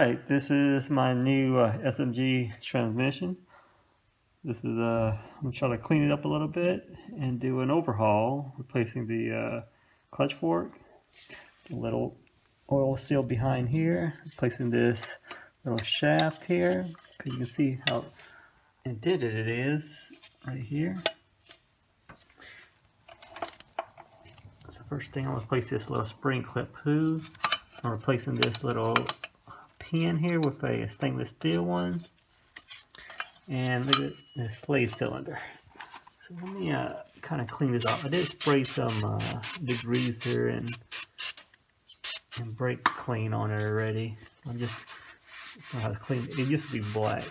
Alright, this is my new SMG transmission. This is I'm going to try to clean it up a little bit and do an overhaul, replacing the clutch fork, the little oil seal behind here, replacing this little shaft here, because you can see how indented it is right here. So first thing, I'm going to replace this little spring clip too. I'm replacing this little pin here with a stainless steel one, and look at this slave cylinder. So let me kind of clean this off. I did spray some degreaser and brake clean on it already. I'm just how to clean it. It used to be black,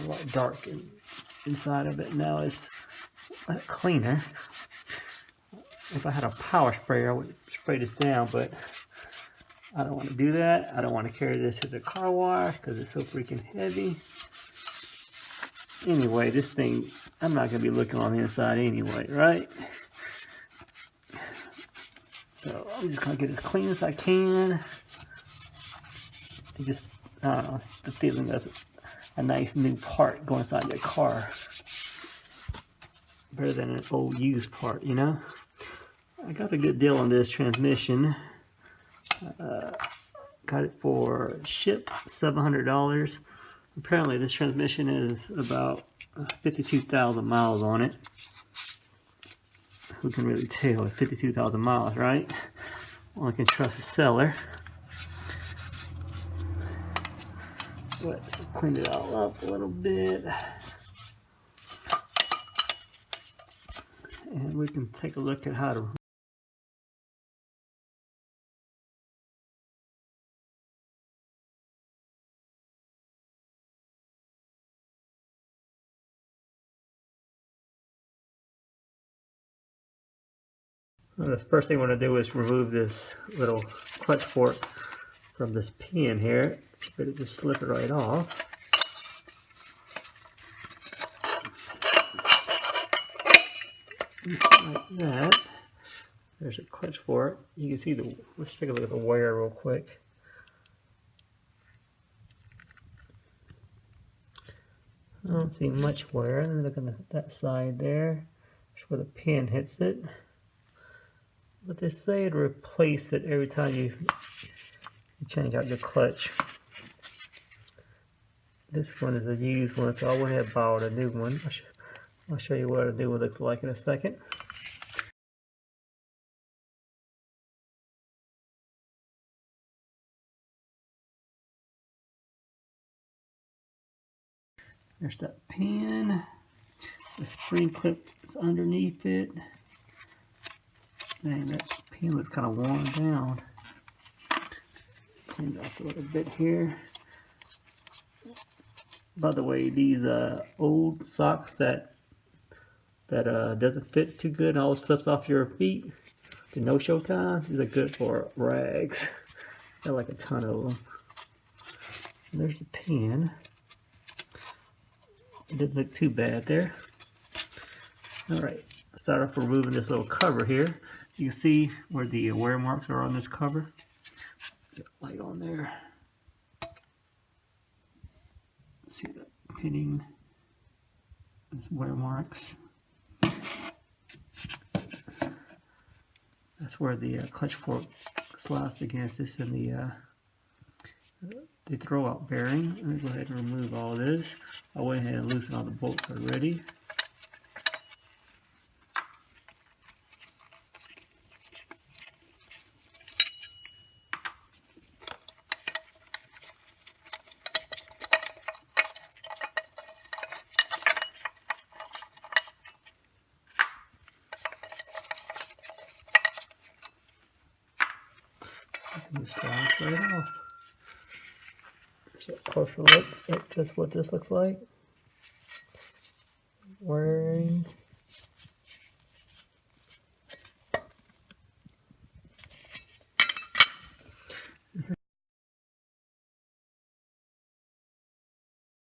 a lot dark inside of it. Now it's a lot cleaner. If I had a power sprayer, I would spray this down, but I don't want to do that. I don't want to carry this to the car wash because it's so freaking heavy. Anyway, this thing, I'm not going to be looking on the inside anyway, right? So I'm just going to get as clean as I can. It just, I don't know, the feeling of a nice new part going inside your car. Better than an old used part, you know? I got a good deal on this transmission. Got it for ship, $700. Apparently this transmission is about 52,000 miles on it. Who can really tell? It's 52,000 miles, right? Well, I can trust the seller. But clean it all up a little bit. And we can take a look at how to the first thing I want to do is remove this little clutch fork from this pin here. But it just slip it right off. Like that. There's a clutch fork. You can see the, let's take a look at the wire real quick. I don't see much wear. Look on that side there. That's where the pin hits it. But they say to replace it every time you change out your clutch. This one is a used one, so I went ahead and bought a new one. I'll show you what a new one looks like in a second. There's that pin. The spring clip is underneath it. Dang, that pin looks kind of worn down. Clean it off a little bit here. By the way, these old socks that doesn't fit too good and all slips off your feet, the no-show kind, these are good for rags. Got like a ton of them. And there's the pin. It didn't look too bad there. Alright, start off removing this little cover here. You can see where the wear marks are on this cover. Get a light on there. See the pinning, those wear marks. That's where the clutch fork slides against this and the throwout bearing. Let me go ahead and remove all this. I went ahead and loosened all the bolts already. And it slides right off. There's a closer look. That's what this looks like. Wiring.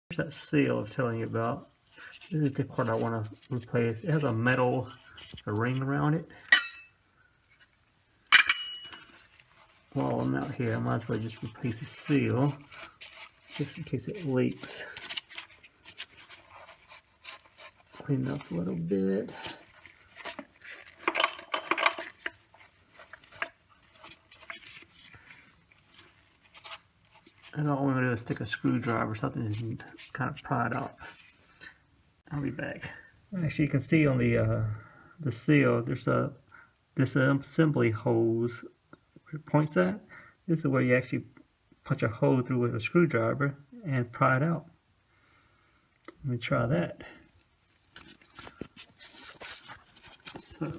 Here's that seal I'm telling you about. This is the part I want to replace. It has a metal ring around it. While I'm out here, I might as well just replace the seal. just in case it leaks. Clean it up a little bit. And all we're going to do is take a screwdriver or something and kind of pry it off. I'll be back. Actually, you can see on the seal, there's this assembly hose where it points at. This is where you actually punch a hole through with a screwdriver and pry it out. Let me try that. So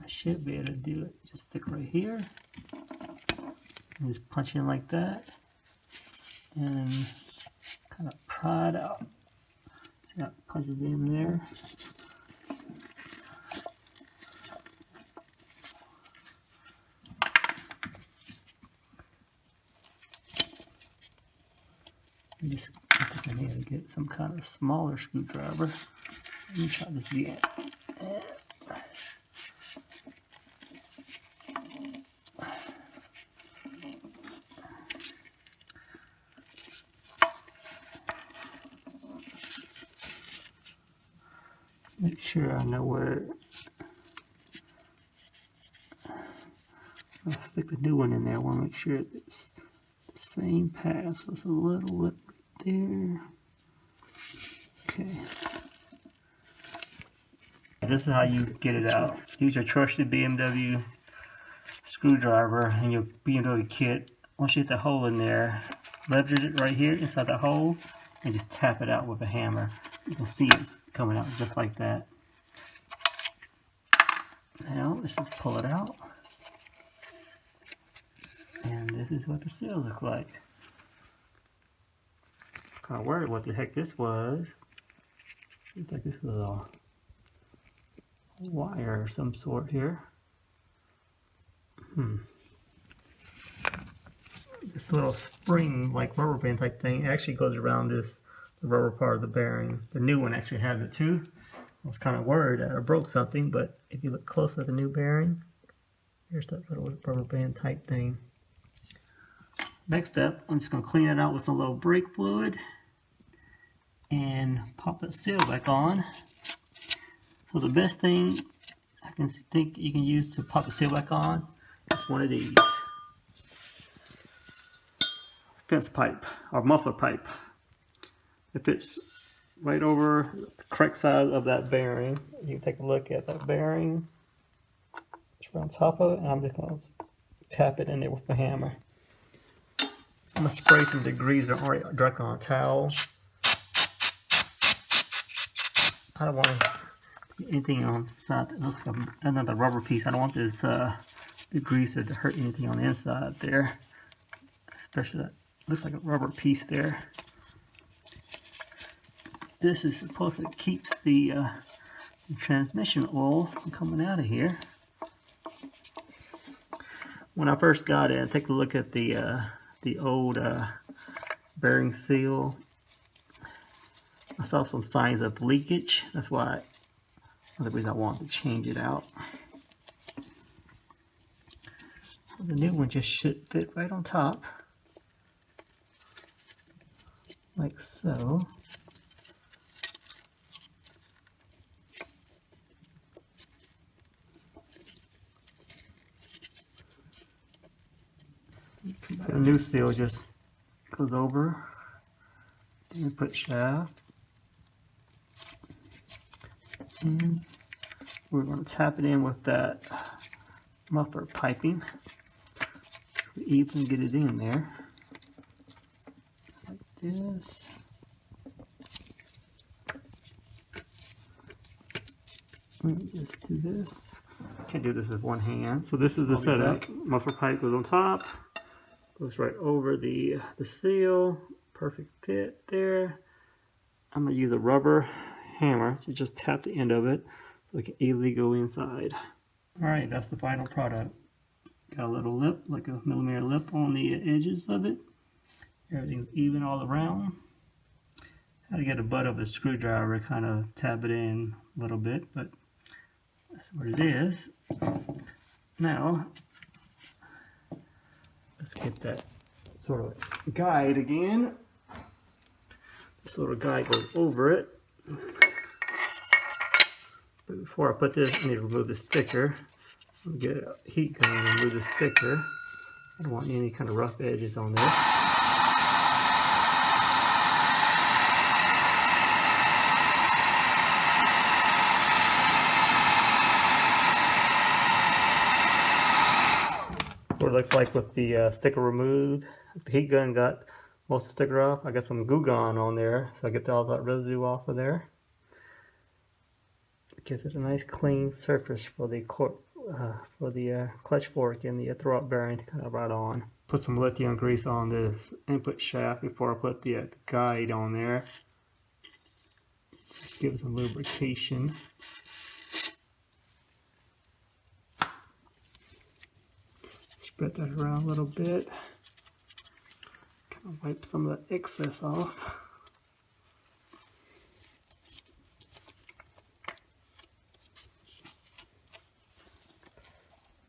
I should be able to do it. Just stick right here. And just punch in like that and kind of pry it out. See how it punches in there? I think I need to get some kind of smaller screwdriver. Let me try this again. Make sure I know where. I'll stick the new one in there. I want to make sure it's the same path. So it's a little lip right there. Okay. This is how you get it out. Use your trusted BMW screwdriver and your BMW kit. Once you hit the hole in there, leverage it right here inside the hole and just tap it out with a hammer. You can see it's coming out just like that. Now let's just pull it out. And this is what the seal looks like. Kind of worried what the heck this was. Looks like this was a wire of some sort here. This little spring, like rubber band type thing, actually goes around this, the rubber part of the bearing. The new one actually has it too. I was kind of worried that I broke something, but if you look close at the new bearing, here's that little rubber band type thing. Next step, I'm just going to clean it out with some little brake fluid and pop that seal back on. So the best thing I can think you can use to pop the seal back on is one of these. Fence pipe or muffler pipe. It fits right over the correct side of that bearing. You can take a look at that bearing. It's right on top of it, and I'm just going to tap it in there with the hammer. I'm going to spray some degreaser right directly on a towel. I don't want anything on the side that looks like another rubber piece. I don't want this degreaser to hurt anything on the inside there. Especially that looks like a rubber piece there. This is supposed to keep the transmission oil from coming out of here. When I first got it, I took a look at the old bearing seal. I saw some signs of leakage. That's why another reason I wanted to change it out. The new one just should fit right on top, like so. So the new seal just goes over. Then we put shaft. And we're going to tap it in with that muffler piping. We even get it in there. Like this. Let me just do this. Can't do this with one hand. So this is the setup. Muffler pipe goes on top. Goes right over the seal. Perfect fit there. I'm going to use a rubber hammer to just tap the end of it so it can easily go inside. Alright, that's the final product. Got a little lip, like a millimeter lip on the edges of it. Everything's even all around. Had to get a butt of a screwdriver to kind of tap it in a little bit, but that's what it is. Now, let's get that sort of guide again. This little guide goes over it. But before I put this, I need to remove the sticker. I'll get a heat gun and remove the sticker. I don't want any kind of rough edges on this. What it looks like with the sticker removed. The heat gun got most of the sticker off. I got some glue gun on there, so I get all that residue off of there. It gives it a nice clean surface for the clutch fork and the throwout bearing to kind of ride on. Put some lithium grease on this input shaft before I put the guide on there. Just give it some lubrication. Spread that around a little bit. Kind of wipe some of the excess off.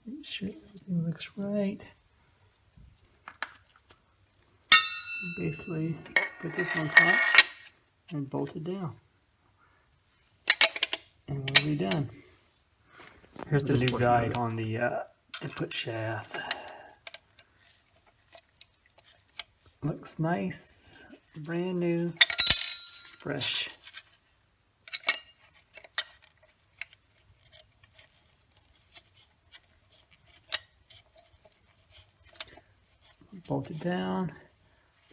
Make sure everything looks right. Basically, put this on top and bolt it down. And we'll be done. Here's the new guide on the input shaft. Looks nice, brand new, fresh. Bolt it down,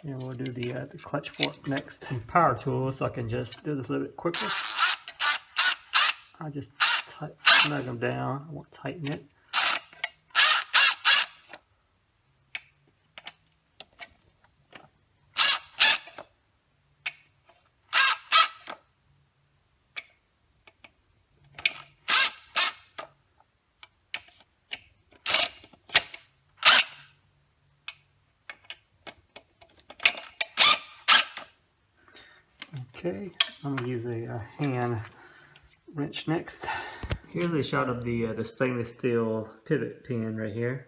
and we'll do the clutch fork next. And power tools, so I can just do this a little bit quicker. I'll just snug them down. I won't tighten it. Okay, I'm going to use a hand wrench next. Here's a shot of the stainless steel pivot pin right here.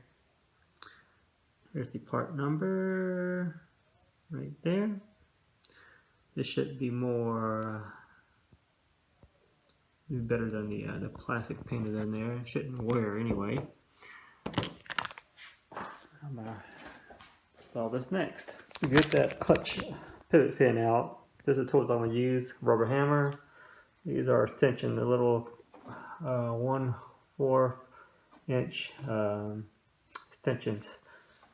Here's the part number right there. This should be better than the plastic pin is in there. It shouldn't wear anyway. I'm going to install this next. Get that clutch pivot pin out. This is the tools I'm going to use. Rubber hammer. These are extension, the little 1/4 inch extensions.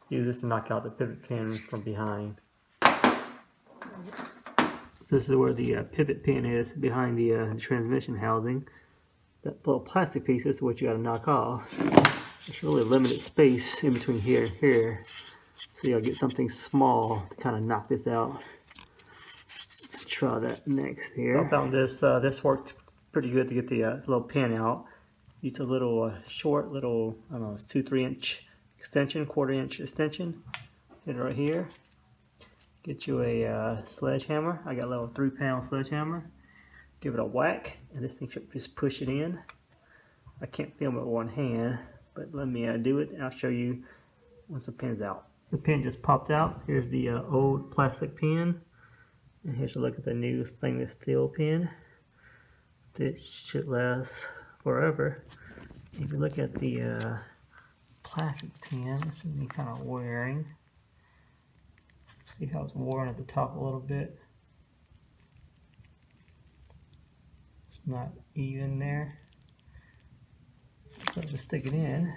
Use this to knock out the pivot pin from behind. This is where the pivot pin is, behind the transmission housing. That little plastic piece is what you got to knock off. There's really limited space in between here and here, so you got to get something small to kind of knock this out. Try that next here. I found this worked pretty good to get the little pin out. Use a little short, little, I don't know, 2-3 inch extension, 1/4 inch extension. Hit it right here. Get you a sledgehammer. I got a little 3-pound sledgehammer. Give it a whack, and this thing should just push it in. I can't film it with one hand, but let me do it, and I'll show you once the pin's out. The pin just popped out. Here's the old plastic pin. And here's a look at the new stainless steel pin. This should last forever. If you look at the plastic pin, this is kind of wearing. See how it's worn at the top a little bit? It's not even there. So just stick it in.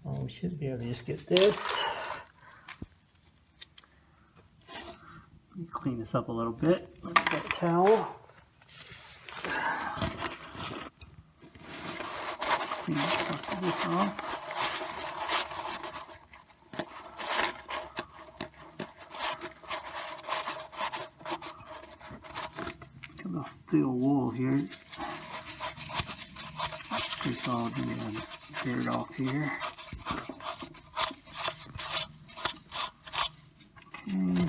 We should be able to just get this. Let me clean this up a little bit. Let me get a towel. Clean this off. Got a little steel wool here. Take all the dirt off here. Okay.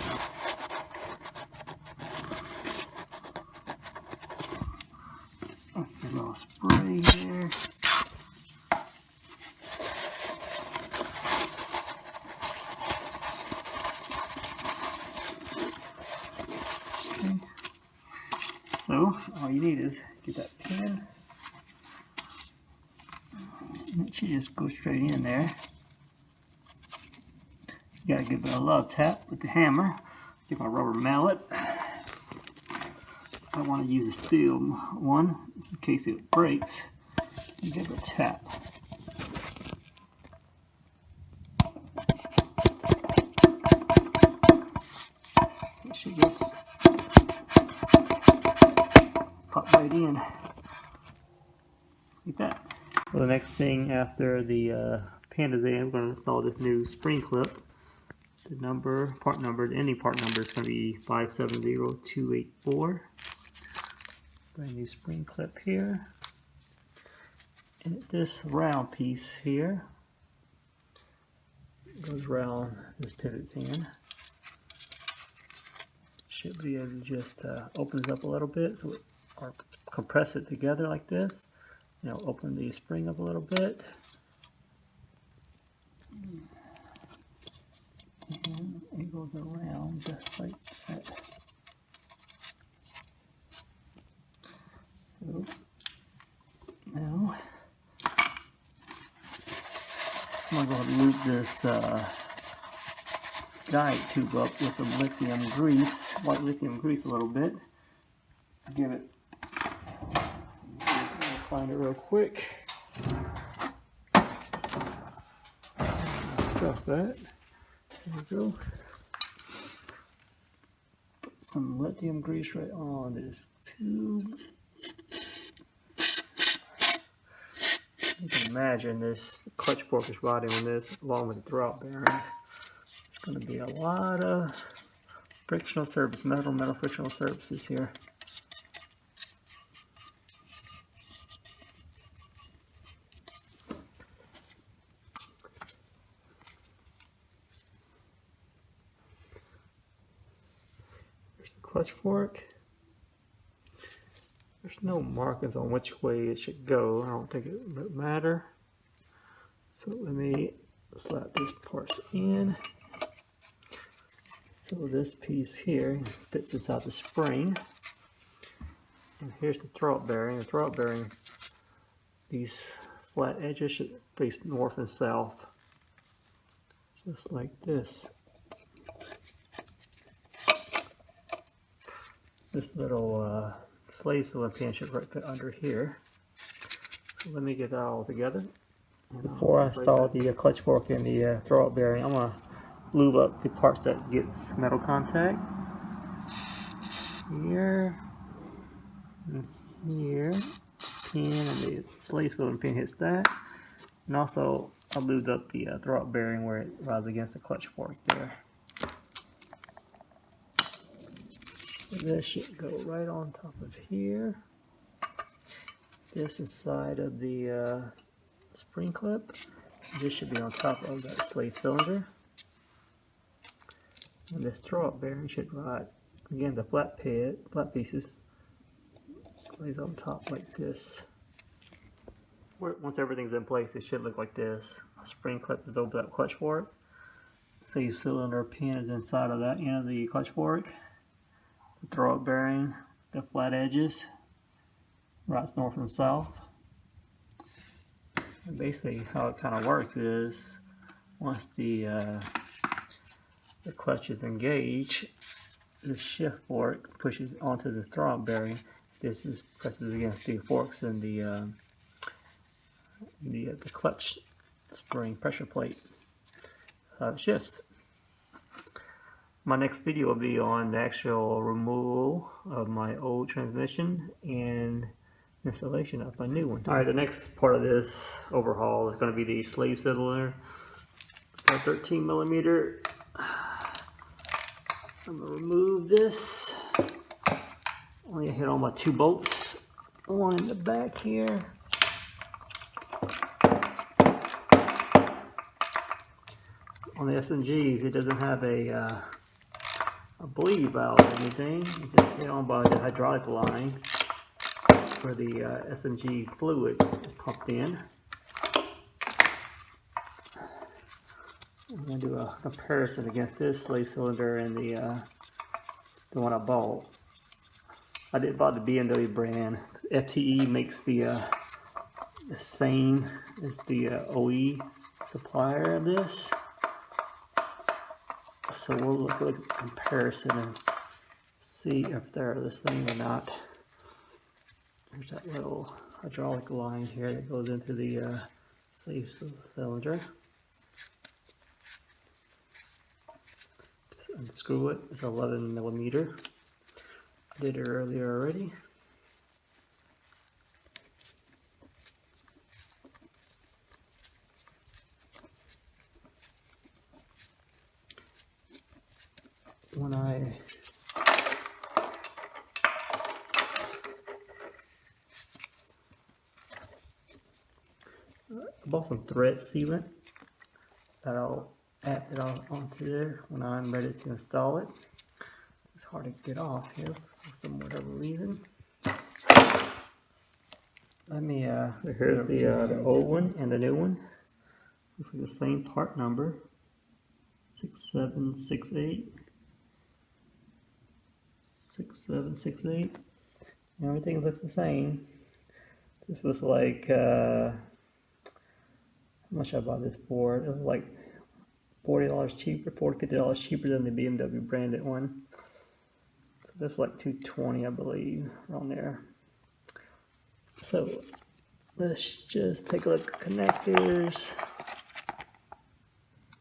A little spray there. So all you need is get that pin. And it should just go straight in there. You gotta give it a love tap with the hammer. Get my rubber mallet. I want to use a steel one in case it breaks. You give it a tap. It should just pop right in like that. Well, the next thing after the pin is in, I'm going to install this new spring clip. The number, part number, the ending part number is going to be 570284. Brand new spring clip here. And this round piece here goes around this pivot pin. Should be able to just open it up a little bit, so or compress it together like this. Now open the spring up a little bit. And it goes around just like that. So now I'm going to go ahead and loop this guide tube up with some lithium grease, white lithium grease a little bit. Give it, I'll find it real quick. Stuff that. There we go. Put some lithium grease right on this tube. You can imagine this clutch fork is riding on this along with the throwout bearing. It's going to be a lot of frictional surface, metal frictional surfaces here. There's the clutch fork. There's no markings on which way it should go. I don't think it would matter. So let me slap these parts in. So this piece here fits inside the spring. And here's the throwout bearing. The throwout bearing, these flat edges should face north and south. Just like this. This little slave cylinder pin should right fit under here. So let me get that all together. Before I install the clutch fork and the throwout bearing, I'm going to lube up the parts that gets metal contact. Here, and here, pin, and the slave cylinder pin hits that. And also, I lubed up the throwout bearing where it rides against the clutch fork there. This should go right on top of here. This inside of the spring clip. This should be on top of that slave cylinder. And this throwout bearing should ride, again, the flat pieces lays on top like this. Once everything's in place, it should look like this. A spring clip is over that clutch fork. Slave cylinder pin is inside of that end of the clutch fork. The throwout bearing, the flat edges, rides north and south. And basically how it kind of works is once the clutch is engaged, the shift fork pushes onto the throwout bearing. This is presses against the forks and the clutch spring pressure plate. It shifts. My next video will be on the actual removal of my old transmission and installation of my new one. Alright, the next part of this overhaul is going to be the slave cylinder. 13mm. I'm going to remove this. I'm going to hit on my 2 bolts. One in the back here. On the SMGs, it doesn't have a bleed valve or anything. You just hit on by the hydraulic line where the SMG fluid is pumped in. I'm going to do a comparison against this slave cylinder and the one I bought. I did buy the BMW brand. FTE makes the same as the OE supplier of this. So we'll look at a comparison and see if they're the same or not. There's that little hydraulic line here that goes into the safe cylinder. Just unscrew it. It's 11 millimeter. I did it earlier already. When I bought some thread sealant that I'll add it onto there when I'm ready to install it. It's hard to get off here for some whatever reason. Let me here's the old one and the new one. Looks like the same part number, 6768. 6768. Everything looks the same. This was like how much I bought this for? It was like $40 cheaper, $50 cheaper than the BMW branded one. So that's like $220, I believe, around there. So let's just take a look at connectors.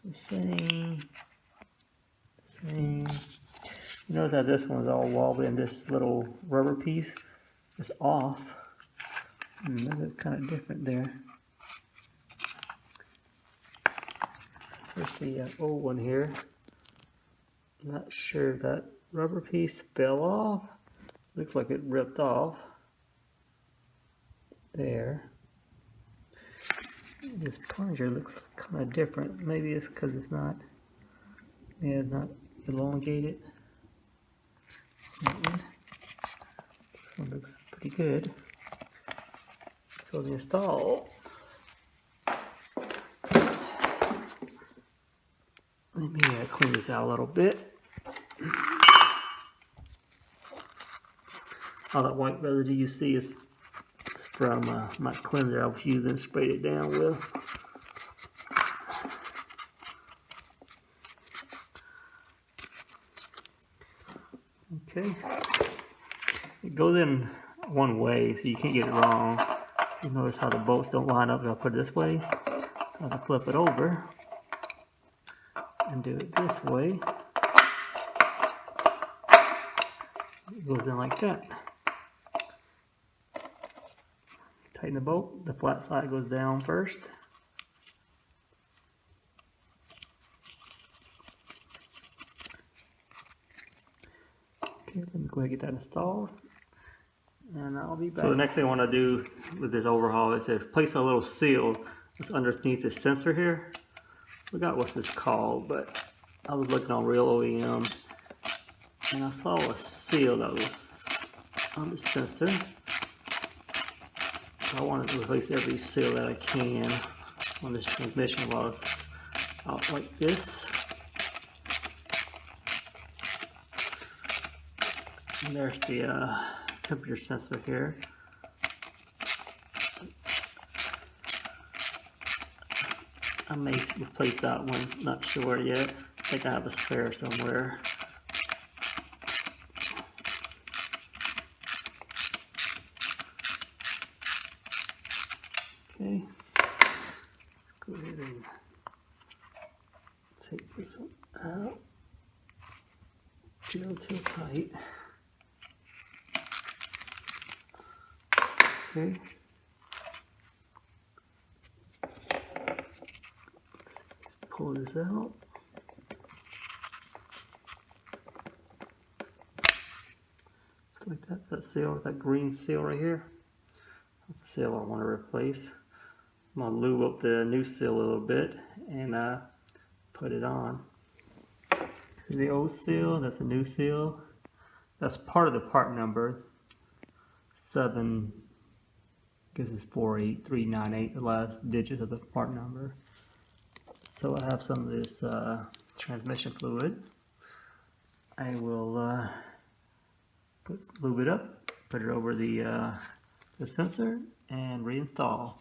The same. You notice how this one's all wobbly and this little rubber piece is off. That is kind of different there. There's the old one here. Not sure if that rubber piece fell off. Looks like it ripped off. There. This plunger looks kind of different. Maybe it's because it's not elongated. This one looks pretty good. So the install. Let me clean this out a little bit. All that white residue you see is from my cleanser I was using, sprayed it down with. Okay, it goes in one way, so you can't get it wrong. You notice how the bolts don't line up. I'll put it this way. I'll have to flip it over and do it this way. It goes in like that. Tighten the bolt. The flat side goes down first. Okay, let me go ahead and get that installed, and I'll be back. So the next thing I want to do with this overhaul is to place a little seal that's underneath the sensor here. I forgot what this is called, but I was looking on Real OEM and I saw a seal that was on the sensor. I wanted to replace every seal that I can on this transmission while it's out like this. And there's the temperature sensor here. I may replace that one, not sure yet. I think I have a spare somewhere. Okay, go ahead and take this one out. Drill too tight. Okay. Pull this out. Just like that. That seal, that green seal right here. That's the seal I want to replace. I'm gonna lube up the new seal a little bit and put it on. Here's the old seal. That's a new seal. That's part of the part number. 7. I guess it's 48398, the last digit of the part number. So I have some of this transmission fluid. I will lube it up put it over the sensor and reinstall.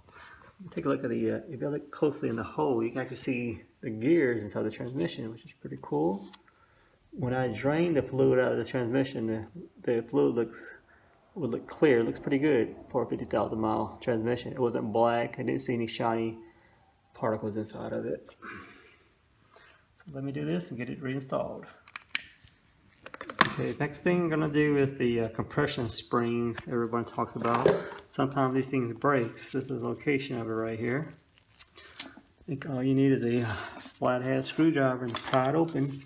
Take a look at the, if you look closely in the hole, you can actually see the gears inside the transmission, which is pretty cool. When I drain the fluid out of the transmission, the fluid would look clear. It looks pretty good for a 50,000 mile transmission. It wasn't black. I didn't see any shiny particles inside of it. So let me do this and get it reinstalled. Okay, next thing I'm going to do is the compression springs everyone talks about. Sometimes these things break. This is the location of it right here. I think all you need is a flathead screwdriver and pry it open.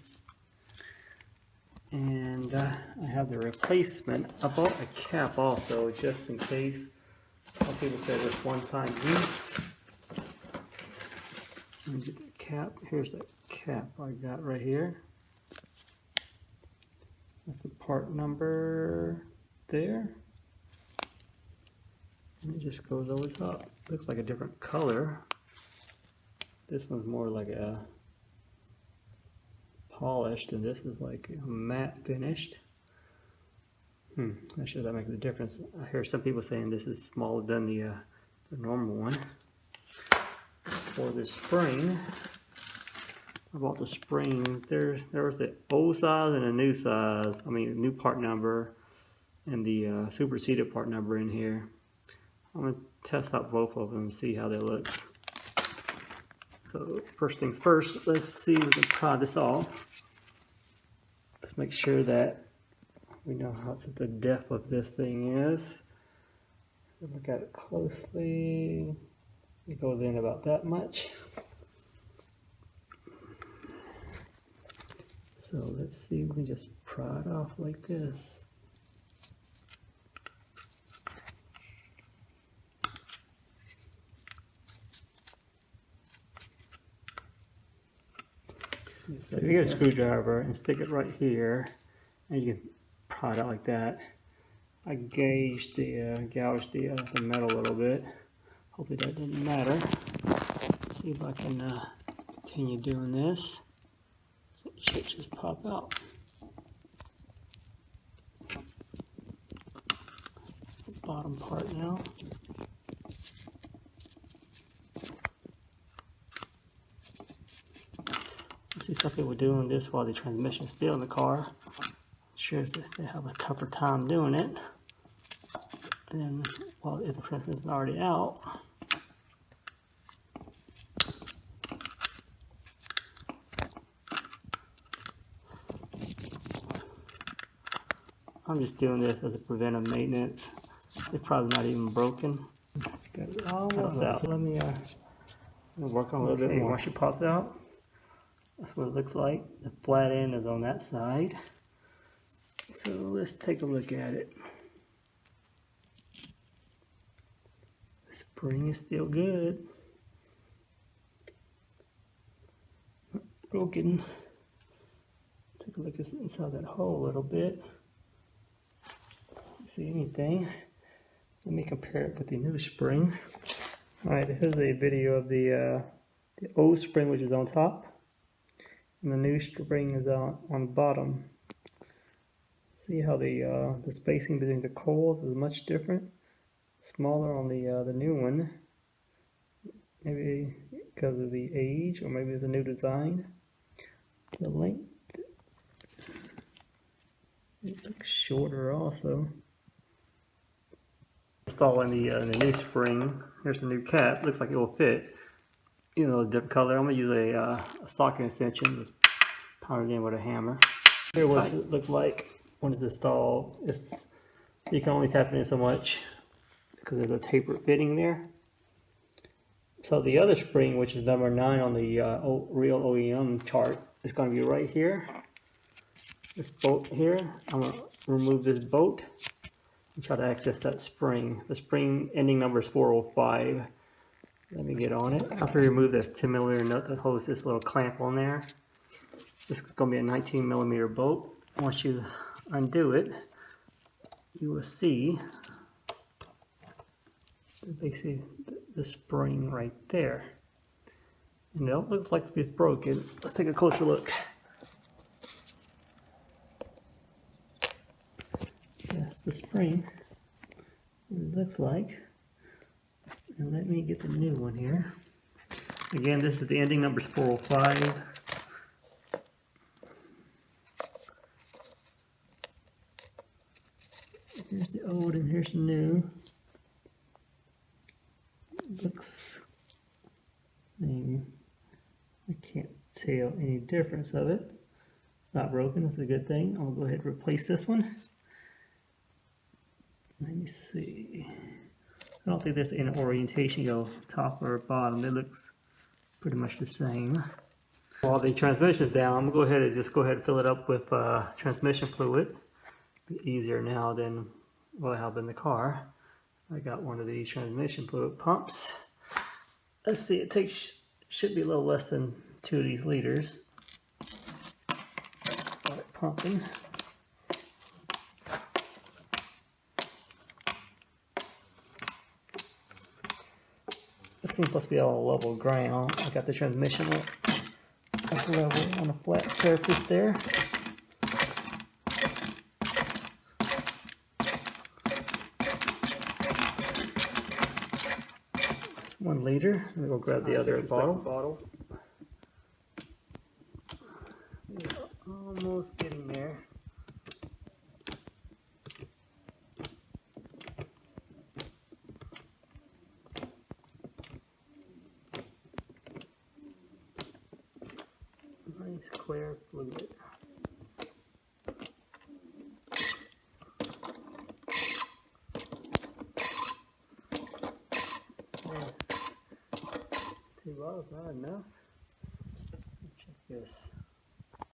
And I have the replacement. I bought a cap also, just in case. Some people say this one-time use. Let me get the cap. Here's the cap I got right here. That's the part number there. And it just goes over top. Looks like a different color. This one's more like a polished, and this is like a matte finished. Not sure that makes a difference. I hear some people saying this is smaller than the normal one. For the spring, I bought the spring. There was the old size and a new size. I mean, new part number and the superseded part number in here. I'm gonna test out both of them and see how they look. So first things first, let's see if we can pry this off. Let's make sure that we know how the depth of this thing is. Look at it closely. It goes in about that much. So let's see if we can just pry it off like this. So if you get a screwdriver and stick it right here, and you can pry it out like that. I gouged the metal a little bit. Hopefully that didn't matter. Let's see if I can continue doing this. It should just pop out. The bottom part now. I see some people doing this while the transmission is still in the car. Sure that they have a tougher time doing it. And then, well, if the transmission is already out, I'm just doing this as a preventive maintenance. It's probably not even broken. Got it almost out. Let me work on a little bit more. Once it pops out, that's what it looks like. The flat end is on that side. So let's take a look at it. The spring is still good. Broken. Take a look at this inside that hole a little bit. See anything? Let me compare it with the new spring. Alright, here's a video of the old spring, which is on top, and the new spring is on the bottom. See how the spacing between the coils is much different, smaller on the new one. Maybe because of the age, or maybe it's a new design. The length, it looks shorter also. Installing the new spring. Here's the new cap. Looks like it will fit. You know, a different color. I'm gonna use a socket extension. Just pound it in with a hammer. Here's what it looks like when it's installed. You can only tap it in so much because there's a tapered fitting there. So the other spring, which is number 9 on the real OEM chart, is going to be right here. This bolt here. I'm gonna remove this bolt and try to access that spring. The spring ending number is 405. Let me get on it. After you remove this 10mm nut that holds this little clamp on there, this is going to be a 19mm bolt. Once you undo it, you will see basically the spring right there. And it looks like it's broken. Let's take a closer look. That's the spring. it looks like. And let me get the new one here. Again, this is the ending number's 405. Here's the old and here's the new. Looks, I can't tell any difference of it. It's not broken, it's a good thing. I'll go ahead and replace this one. Let me see. I don't think there's any orientation, you know, top or bottom. It looks pretty much the same. While the transmission is down, I'm gonna go ahead and fill it up with transmission fluid. Be easier now than what I have in the car. I got one of these transmission fluid pumps. Let's see, should be a little less than 2 of these liters. Let's start pumping. This thing's supposed to be all level ground. I got the transmission up level on a flat surface there. 1 liter. I'm gonna go grab the other bottle. Almost getting there. Nice clear fluid. $2 not enough. Check this.